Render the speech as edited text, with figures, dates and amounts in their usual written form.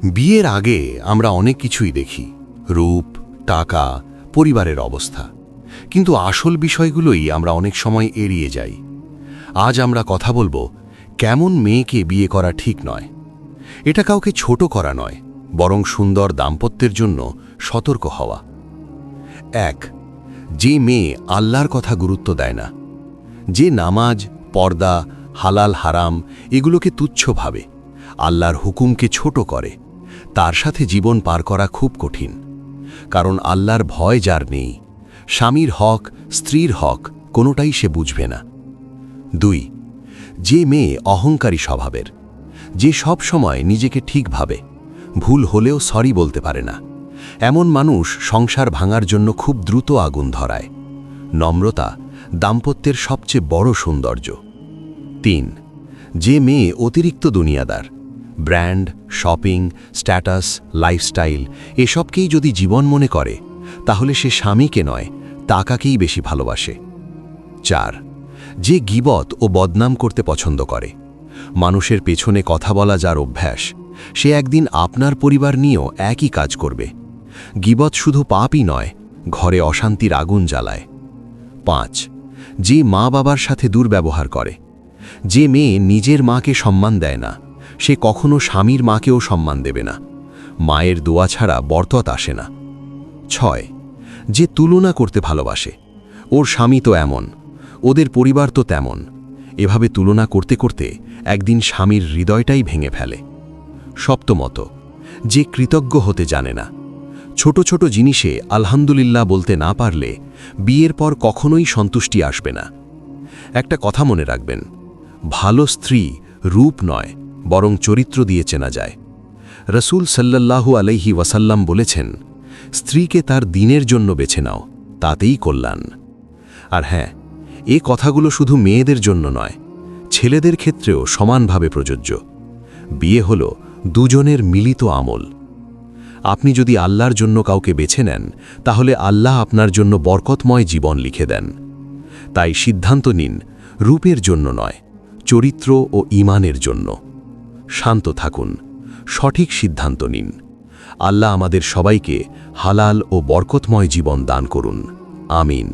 বিয়ের আগে আমরা অনেক কিছুই দেখি, রূপ, টাকা, পরিবারের অবস্থা, কিন্তু আসল বিষয়গুলোই আমরা অনেক সময় এড়িয়ে যাই। আজ আমরা কথা বলবো কেমন মেয়েকে বিয়ে করা ঠিক নয়। এটা কাউকে ছোট করা নয়, বরং সুন্দর দাম্পত্যের জন্য সতর্ক হওয়া। ১. যে মেয়ে আল্লাহর কথা গুরুত্ব দেয় না, যে নামাজ, পর্দা, হালাল হারাম এগুলোকে তুচ্ছ ভাবে, আল্লাহর হুকুমকে ছোট করে, তার সাথে জীবন পার করা খুব কঠিন। কারণ আল্লাহর ভয় যার নেই, স্বামীর হক, স্ত্রীর হক কোনোটাই সে বুঝবে না। ২. যে মেয়ে অহংকারী স্বভাবের, যে সব সময় নিজেকে ঠিক ভাবে, ভুল হলেও সরি বলতে পারে না, এমন মানুষ সংসার ভাঙার জন্য খুব দ্রুত আগুন ধরায়। নম্রতা দাম্পত্যের সবচেয়ে বড় সৌন্দর্য। ৩. যে মেয়ে অতিরিক্ত দুনিয়াদার, ব্র্যান্ড, শপিং, স্ট্যাটাস, লাইফস্টাইল এসবকেই যদি জীবন মনে করে, তাহলে সে স্বামীকে নয়, টাকাকেই বেশি ভালোবাসে। ৪. যে গীবত ও বদনাম করতে পছন্দ করে, মানুষের পেছনে কথা বলা যার অভ্যাস, সে একদিন আপনার পরিবার নিয়েও একই কাজ করবে। গীবত শুধু পাপই নয়, ঘরে অশান্তির আগুন জ্বালায়। ৫. যে মা বাবার সাথে দুর্ব্যবহার করে, যে মেয়ে নিজের মাকে সম্মান দেয় না, সে কখনো স্বামীর মাকেও সম্মান দেবে না। মায়ের দোয়া ছাড়া বরকত আসে না। ৬. যে তুলনা করতে ভালোবাসে, ওর স্বামী তো এমন, ওদের পরিবার তো তেমন, এভাবে তুলনা করতে করতে একদিন স্বামীর হৃদয়টাই ভেঙে ফেলে। সপ্তমত, যে কৃতজ্ঞ হতে জানে না, ছোট ছোট জিনিসে আলহামদুলিল্লাহ বলতে না পারলে বিয়ের পর কখনোই সন্তুষ্টি আসবে না। একটা কথা মনে রাখবেন, ভালো স্ত্রী রূপ নয়, বরং চরিত্র দিয়ে চেনা যায়। রসূল সাল্লাল্লাহু আলাইহি ওয়াসাল্লাম বলেছেন, স্ত্রীকে তার দিনের জন্য বেছে নাও, তাতেই কল্যাণ। আর হ্যাঁ, এ কথাগুলো শুধু মেয়েদের জন্য নয়, ছেলেদের ক্ষেত্রেও সমানভাবে প্রযোজ্য। বিয়ে হল দুজনের মিলিত আমল। আপনি যদি আল্লাহর জন্য কাউকে বেছে নেন, তাহলে আল্লাহ আপনার জন্য বরকতময় জীবন লিখে দেন। তাই সিদ্ধান্ত নিন, রূপের জন্য নয়, চরিত্র ও ঈমানের জন্য। শান্ত থাকুন, সঠিক সিদ্ধান্ত নিন। আল্লাহ আমাদের সবাইকে হালাল ও বরকতময় জীবন দান করুন। আমিন।